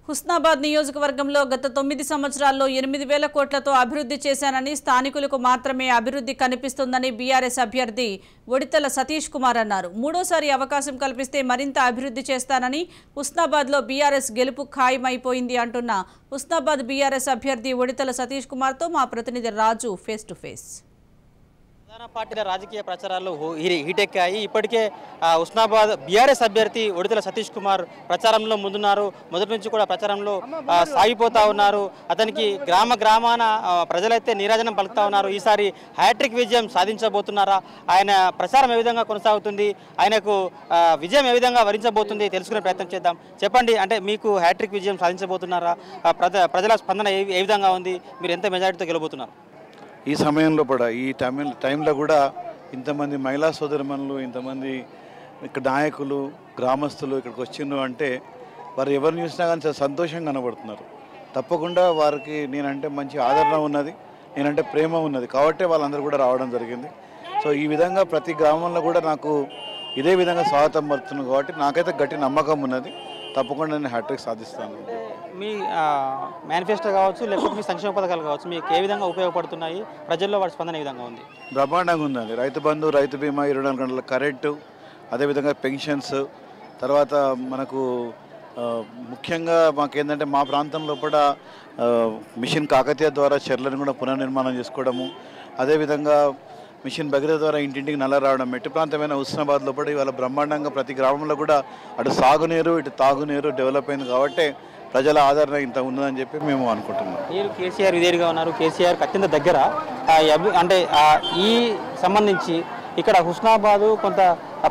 హుస్నాబాద్ నియోజకవర్గంలో గత 9 సంవత్సరాల్లో 8,000 కోట్లతో అభివృద్ధి చేశానని స్థానికులకు మాత్రమే అభివృద్ధి కనిపిస్తుందని బీఆర్ఎస్ అభ్యర్థి ఒడితల సతీష్ కుమార్ అన్నారు. మూడోసారి అవకాశం కల్పిస్తే మరింత అభివృద్ధి చేస్తానని హుస్నాబాద్లో బీఆర్ఎస్ గెలుపు ఖాయమైపోయింది అంటున్న హుస్నాబాద్ బీఆర్ఎస్ అభ్యర్థి ఒడితల సతీష్ కుమార్తో మా ప్రతినిధి రాజు ఫేస్ టు ఫేస్. ప్రధాన పార్టీల రాజకీయ ప్రచారాలు హీటెక్కాయి. ఇప్పటికే హుస్నాబాద్ బీఆర్ఎస్ అభ్యర్థి ఒడితల సతీష్ కుమార్ ప్రచారంలో ముందున్నారు. మొదటి నుంచి కూడా ప్రచారంలో సాగిపోతా ఉన్నారు. అతనికి గ్రామాన ప్రజలైతే నీరాజనం పలుకుతా ఉన్నారు. ఈసారి హ్యాట్రిక్ విజయం సాధించబోతున్నారా, ఆయన ప్రచారం ఏ విధంగా కొనసాగుతుంది, ఆయనకు విజయం ఏ విధంగా వరించబోతుంది తెలుసుకునే ప్రయత్నం చేద్దాం. చెప్పండి, అంటే మీకు హ్యాట్రిక్ విజయం సాధించబోతున్నారా, ప్రజల స్పందన ఏ విధంగా ఉంది, మీరు ఎంత మెజారిటీతో గెలబోతున్నారు? ఈ సమయంలో కూడా ఈ టైంలో కూడా ఇంతమంది మహిళా సోదరిమణులు, ఇంతమంది ఇక్కడ నాయకులు, గ్రామస్తులు ఇక్కడికి వచ్చిండ్రు అంటే వారు ఎవరిని చూసినా కానీ చాలా సంతోషంగా కనబడుతున్నారు. తప్పకుండా వారికి నేనంటే మంచి ఆదరణ ఉన్నది, నేనంటే ప్రేమ ఉన్నది కాబట్టి వాళ్ళందరూ కూడా రావడం జరిగింది. సో ఈ విధంగా ప్రతి గ్రామంలో కూడా నాకు ఇదే విధంగా స్వాగతం పడుతున్నాను కాబట్టి నాకైతే గట్టి నమ్మకం ఉన్నది. తప్పకుండా నేను హ్యాట్రిక్ సాధిస్తాను. మీ మేనిఫెస్టో కావచ్చు, లేకపోతే మీ సంక్షేమ పథకాలు కావచ్చు, మీకు ఏ విధంగా ఉపయోగపడుతున్నాయి, ప్రజల్లో వాటి స్పందన ఏ విధంగా ఉంది? బ్రహ్మాండంగా ఉందండి. రైతు బంధు, రైతు బీమా, 24 గంటల కరెంటు, అదేవిధంగా పెన్షన్స్, తర్వాత మనకు ముఖ్యంగా మాకేంటంటే మా ప్రాంతంలో కూడా మిషన్ కాకతీయ ద్వారా చెర్లను కూడా పునర్నిర్మాణం చేసుకోవడము, అదేవిధంగా మిషన్ భగీరథ ద్వారా ఇంటింటికి నల్ల రావడం, మెట్టు ప్రాంతమైన హుస్నాబాద్లో కూడా ఇవాళ బ్రహ్మాండంగా ప్రతి గ్రామంలో కూడా అటు సాగునీరు ఇటు తాగునీరు డెవలప్ అయింది కాబట్టి ప్రజల ఆదరణ ఇంత ఉన్నదని చెప్పి మేము అనుకుంటున్నాం. మీరు కేసీఆర్ విధేయుడిగా ఉన్నారు, కేసీఆర్కి అత్యంత దగ్గర, అంటే ఈ సంబంధించి ఇక్కడ హుస్నాబాదు కొంత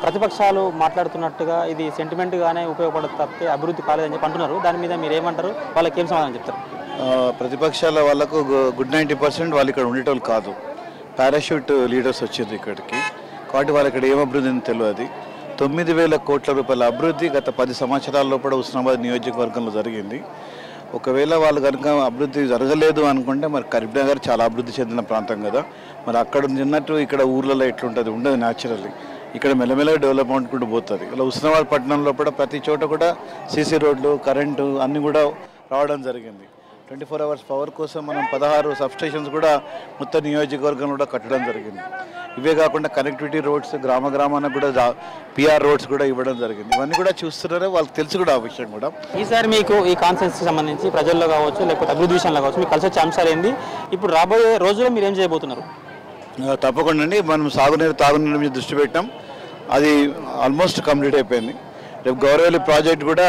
ప్రతిపక్షాలు మాట్లాడుతున్నట్టుగా ఇది సెంటిమెంట్గానే ఉపయోగపడుతుంది తప్పితే అభివృద్ధి కాలేదని చెప్పి అంటున్నారు. దాని మీద మీరు ఏమంటారు, వాళ్ళకి ఏం సమాధానం చెప్తారు? ప్రతిపక్షాల వాళ్ళకు గుడ్ 90% వాళ్ళు ఇక్కడ ఉండేటోళ్ళు కాదు. పారాషూట్ లీడర్స్ వచ్చారు ఇక్కడికి కాబట్టి వాళ్ళు ఇక్కడ ఏం అభివృద్ధి అని తెలియదు. 9,000 కోట్ల రూపాయల అభివృద్ధి గత 10 సంవత్సరాల్లో కూడా హుస్నాబాద్ నియోజకవర్గంలో జరిగింది. ఒకవేళ వాళ్ళు కనుక అభివృద్ధి జరగలేదు అనుకుంటే మరి కరీంనగర్ చాలా అభివృద్ధి చెందిన ప్రాంతం కదా, మరి అక్కడ ఉన్నట్టు ఇక్కడ ఊర్లలో ఎట్లుంటుంది, ఉండదు న్యాచురల్లీ. ఇక్కడ మెల్లమెల్లగా డెవలప్మెంట్ కూడా పోతుంది. ఇలా హుస్నాబాద్ పట్టణంలో కూడా ప్రతి చోట కూడా సీసీ రోడ్లు, కరెంటు అన్నీ కూడా రావడం జరిగింది. 24 hours పవర్ కోసం మనం 16 సబ్స్టేషన్స్ కూడా మొత్తం నియోజకవర్గంలో కూడా కట్టడం జరిగింది. ఇవే కాకుండా కనెక్టివిటీ రోడ్స్ గ్రామానికి కూడా పిఆర్ రోడ్స్ కూడా ఇవ్వడం జరిగింది. ఇవన్నీ కూడా చూస్తున్నారే, వాళ్ళకి తెలుసు కూడా ఆ విషయం కూడా. ఈసారి మీకు ఈ కాన్సెన్స్కి సంబంధించి ప్రజల్లో కావచ్చు, లేకపోతే అభివృద్ధి విషయంలో కావచ్చు, మీకు కలిసి వచ్చే అంశాలు ఏంది, ఇప్పుడు రాబోయే రోజుల్లో మీరు ఏం చేయబోతున్నారు? తప్పకుండా అండి, మనం సాగునీరు తాగునీరు మీద దృష్టి పెట్టాం. అది ఆల్మోస్ట్ కంప్లీట్ అయిపోయింది. రేపు గౌరవల్లి ప్రాజెక్ట్ కూడా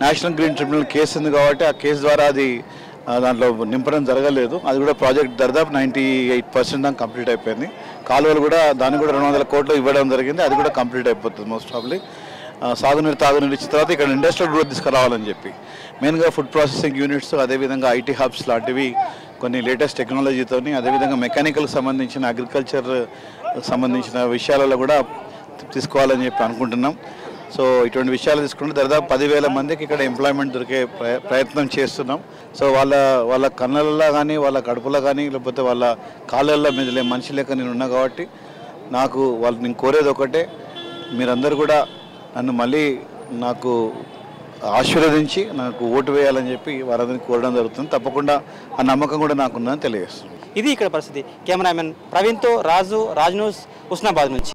నేషనల్ గ్రీన్ ట్రిబ్యునల్ కేసు ఉంది కాబట్టి ఆ కేసు ద్వారా అది దాంట్లో నింపడం జరగలేదు. అది కూడా ప్రాజెక్ట్ దాదాపు 98% దాకా కంప్లీట్ అయిపోయింది. కాలువలు కూడా దానికి కూడా 200 కోట్లు ఇవ్వడం జరిగింది. అది కూడా కంప్లీట్ అయిపోతుంది మోస్ట్ ప్రాబ్లీ. సాగునీరు తాగునీరు ఇచ్చిన తర్వాత ఇక్కడ ఇండస్ట్రియల్ గ్రోత్ తీసుకురావాలని చెప్పి మెయిన్గా ఫుడ్ ప్రాసెసింగ్ యూనిట్స్, అదేవిధంగా ఐటీ హబ్స్ లాంటివి కొన్ని లేటెస్ట్ టెక్నాలజీతో, అదేవిధంగా మెకానికల్కి సంబంధించిన, అగ్రికల్చర్ సంబంధించిన విషయాలలో కూడా తీసుకోవాలని చెప్పి అనుకుంటున్నాం. సో ఇటువంటి విషయాలు తీసుకుంటే దాదాపు 10,000 మందికి ఇక్కడ ఎంప్లాయ్మెంట్ దొరికే ప్రయత్నం చేస్తున్నాం. సో వాళ్ళ కళ్ళల్లో కానీ, వాళ్ళ కడుపులో కానీ, లేకపోతే వాళ్ళ కాళ్ళల్లో మెదిలే మనిషి లేక నేను ఉన్నా కాబట్టి నేను కోరేది ఒకటే, మీరందరూ కూడా నన్ను మళ్ళీ నాకు ఆశీర్వదించి నాకు ఓటు వేయాలని చెప్పి వారందరినీ కోరడం జరుగుతుంది. తప్పకుండా ఆ నమ్మకం కూడా నాకుందని తెలియజేస్తుంది. ఇది ఇక్కడ పరిస్థితి. కెమెరామెన్ ప్రవీణ్తో రాజ్ న్యూస్ హుస్నాబాద్ నుంచి.